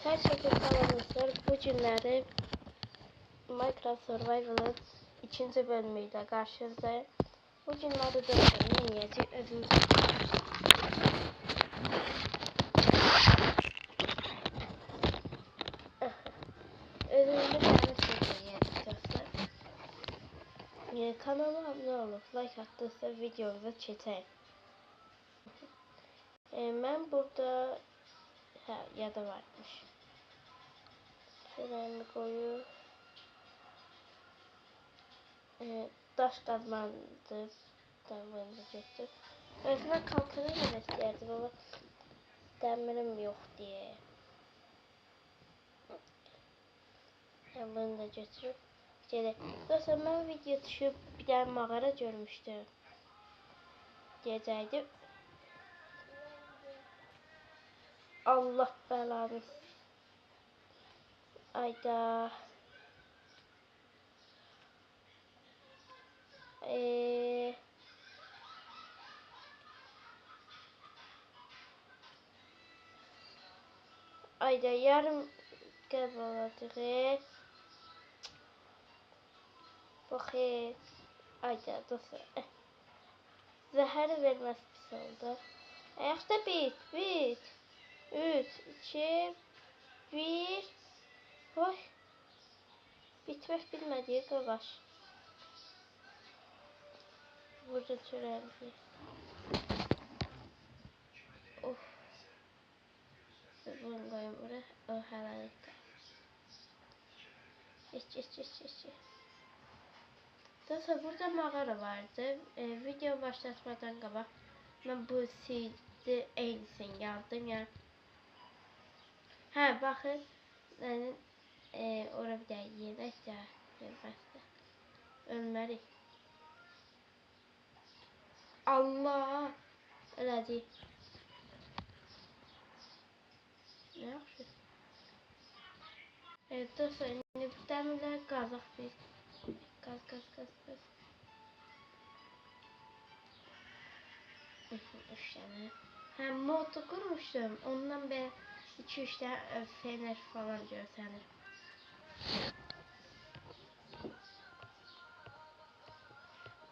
Her şekilde arkadaşlar bu günleri Minecraft Survival'ın 2. bölümüyle karşınızdayım. Bu günlerde de yeniyeci ödümüz ödümünü beğenmişsiniz dostlar. Kanalıma abone olup like attıysa videomuza çekeyim. Ben burada ya da varmış. Şöyle koyup daş kazmandı davranıcı getir. Özüne kalkana göre isterdim ama demirim yok diye. Ben bunu da götürüp dostlar ben video düşüp bir tane mağara görmüştüm. Geceydi. Allah belanı. Ayda. Ayda yarım kabaladığı. Bakayım. Ayda dostlar. Zəhəri verməz pis oldu. Ayaqda bit. 3, 2, 1. Oy. Bitmək bilmədiyi qavaş. Burada çörəli. Of. Bunu koyayım buraya. O hələlikdə. Geç. Dostlar burada mağara vardı. Video başlatmadan qabaq mən bu CD eynisini yazdım ya. Hə baxın. Yəni ora bir də yenək də gəlməzdi. Ölmərik. Allah elədi. Ne yaxşı. Evet dostlar indi bu dəmirlər qazaq biz. Qaz. 3 tane. Hem modu kurmuştum. Ondan be 2-3 tane fener falan görsənir.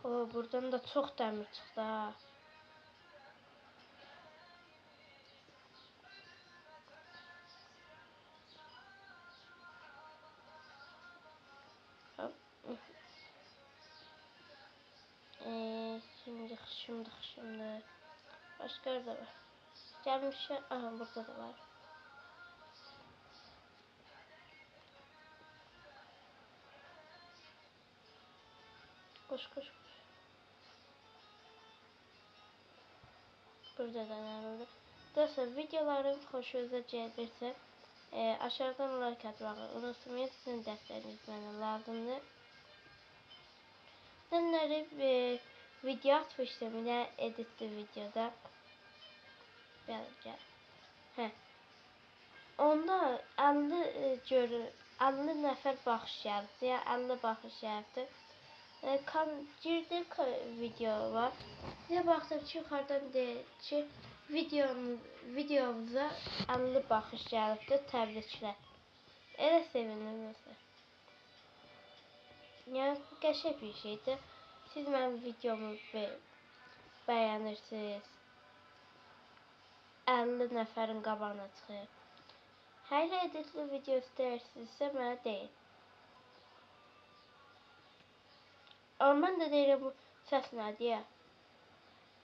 O buradan da çok demir çıxdı ha. Şimdi. Başka da var. Gelmiş ya. Aha burada da var. Koş. Burada da var. Dostlar videolarım hoşunuza gelirse aşağıdan like atmayı unutmayın. Sizin dəstəyiniz mənə lazımdır. Sənləri video atmışdım yine editli videoda. Gel. Onda 50 nəfər baxış gəldi. Ya 50 baxış gəldi. Girdim video var. Bir baktım ki yukarıdan deyir ki videomuza 50 baxış gəlibdir. Təbriklər. Elə sevindim mesela. Yani qəşəng bir şeydir. Siz mənim videomu bəyənirsiniz. 50 nəfərin qabağına çıxır. Hər editli video istəyirsinizsə mənə deyin. Amma mən də deyirəm bu səs nədir ya?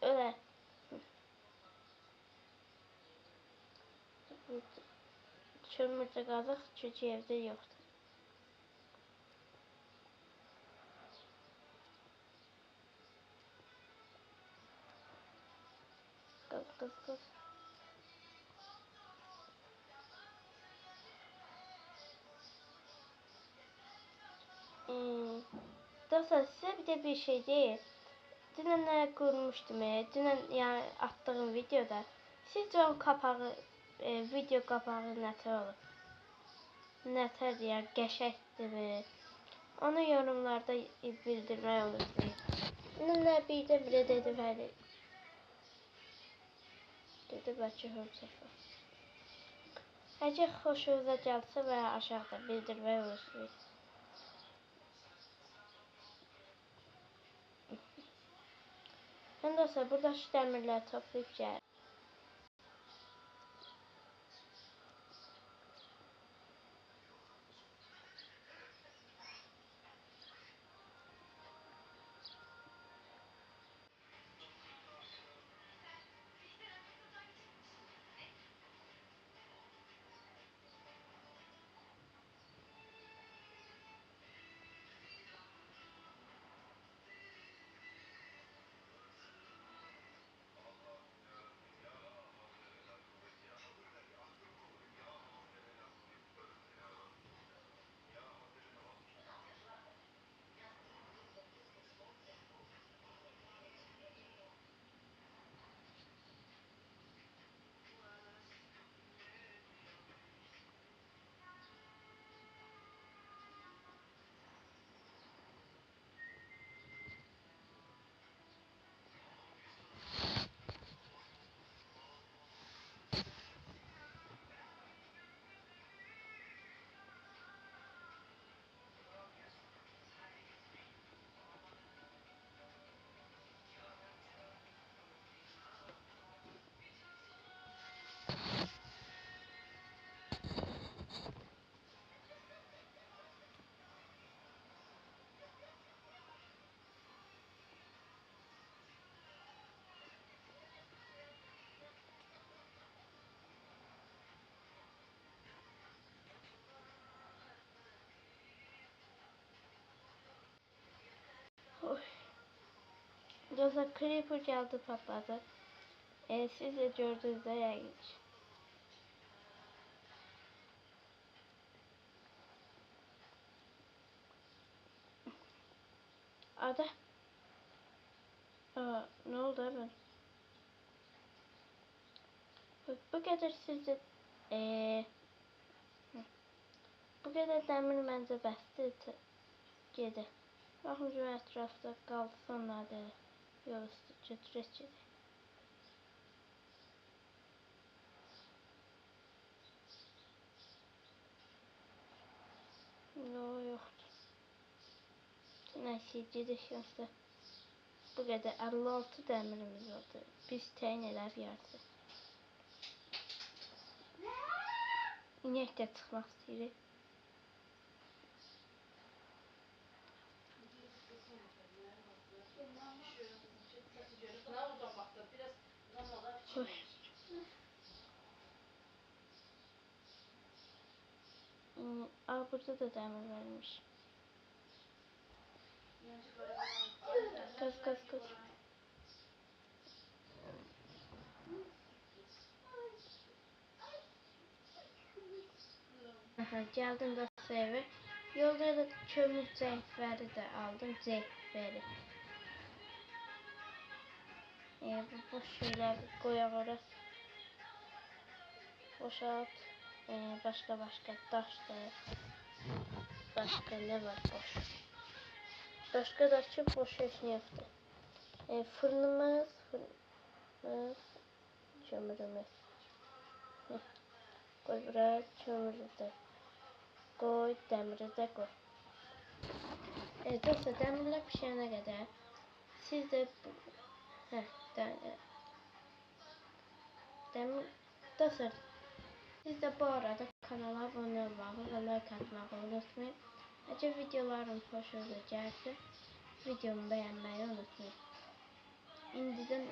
Öyle. Çömürdə qazıq çünki evdə yoxdur. Qaz. Dostlar size bir de bir şey değil. Dünən kurmuştum. Dünən yani attığım videoda. Sizce o kapağı video kapağı nətər olur? Nətər yəni qəşəngdirmi? Onu yorumlarda bildirmeyi unutmayın. Dünən birdən-birə dedim hələ. Dedi bəlkə hörçəfə. Əgər xoşunuza gəlsə və aşağıda bildirməyi unutmayın. Mən dostlar buradakı dəmirləri toplayıb gəlir. Dostlar creeper geldi patladı. Siz de gördünüz de yayınç. Ada. Ne oldu hemen? Bu kadar sizce bu kadar demir bence bəsdir. Gedi. Baxın şu ətrafda qaldı sonlarda yol üstü götürək gedək. Yoxdur. Nəysə gedək yoxsa. Bu qədər 56 dəmirimiz oldu. Biz təyin edər yarısı. İnek də çıxmaq istəyirik. Burada da demir vermiş. Kız. Geldim de eve. Yolda da kömür zeyfləri de aldım. Zeyfləri. Bu boş şeyler koyaq oraya. Boşalt. Başka taşlar. Başka ne var boş? Başka da ki boş heç nə yoxdur. Fırınımız, kömürümüz. Koy buraya kömürü de. Koy, dəmiri də koy. Dostlar, dəmirlər pişənə qədər siz də dostlar, siz de bu arada kanala abone olmağı ve like atmağı unutmayın. Əgər videolarım xoşunuza gəlsə, videomu bəyənməyi unutmayın. İndidən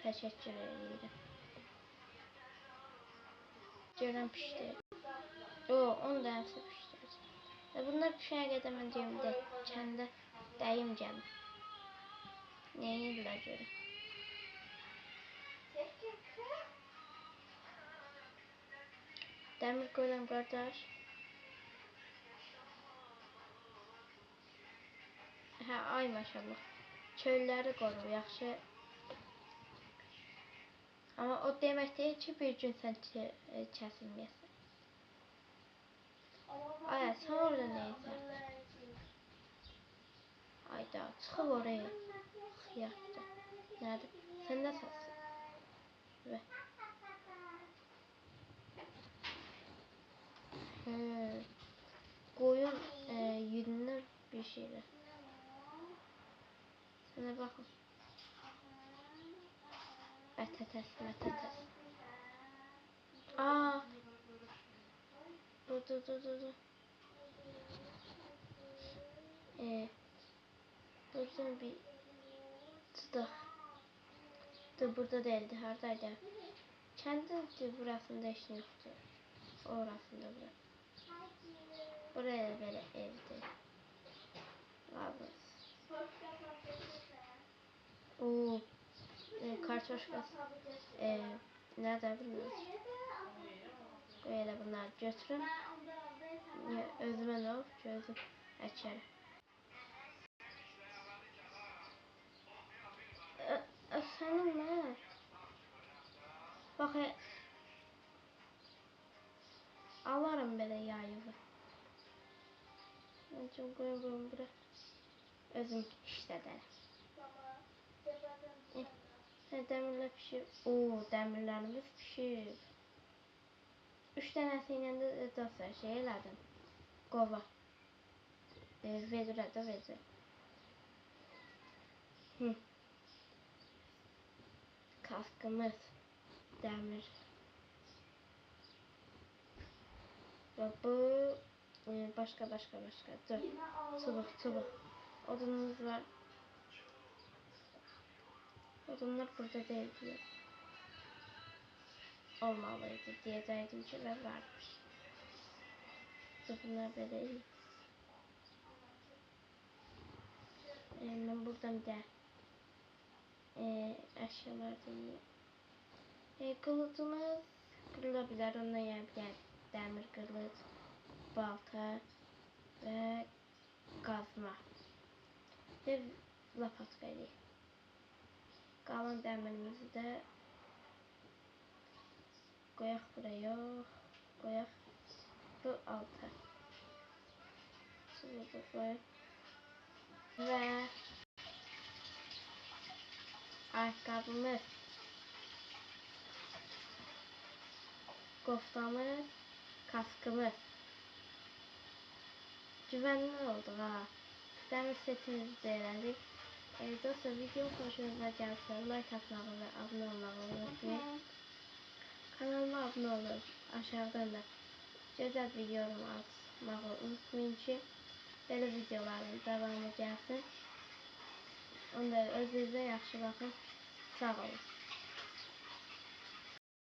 təşəkkür edirəm. Görən pişdi. Onu da həmsə pişdirəcəm. Bunlar pişənə qədər mən deyim də kəndə dəyim gəlim. Neyindirlər görün. Dəmir qoyuram qardaş. Ay maşallah. Çölləri qoru yaxşı. Amma o demək deyil ki, bir gün sən kəsilməyəsən. Ay, sən orada nə edirsən? Ayda, çıxıb oraya. Xiyardır. Nədir? Sən nə səsin? He. Koyun yününü bir şeyler. Sana bakın. Patates, patates. Aa. Dur. Buradan bir tutak. Dur burada değildi. Haradaydı? Kendin burasında işin yoktu. Orasında bura. Buraya böyle evde. Abi. Oo. Kartoşka. Nerede bilmiyorum. Böyle bunlar götürün. Özüme ne olur? Gözüm açarım. Senin ne? Bak alarım böyle yayılı. Ben çok koyuyorum buraya. Özüm işlederim. Demirler pişir. Oo, demirlerimiz pişir. 3 tanesiyle de dostlar şey elədim. Qova. Vedrə də vedrə. Kaskımız. Demir. Ve bu başka. Dur. Çubuk. Odunumuz var. Odunlar burada değildi. Olmalıydı diyecektim ki ve varmış. Dur bunlar böyle iyi. Ben buradan bir de eşyalar diyeyim. Kılıcımız kırılabilir. Onunla yani demir kılıç, balta ve kazma. Ve lapatka ile. Kalan demirimizi de koyak buraya. Koyak bu alta. Burada koyak. Ve ayakkabımız, koftamız, kaskımız. Güvenli oldu ha. Demir setimizi de elədik. Dostlar videom hoşunuza gəlsə like atmağı və abunə olmağı unutmayın. Kanalıma abunə olub aşağıdan da gözəl bir yorum atmağı unutmayın ki belə videoların davamı gəlsin. Onda özünüzə yaxşı baxın. Sağ olun.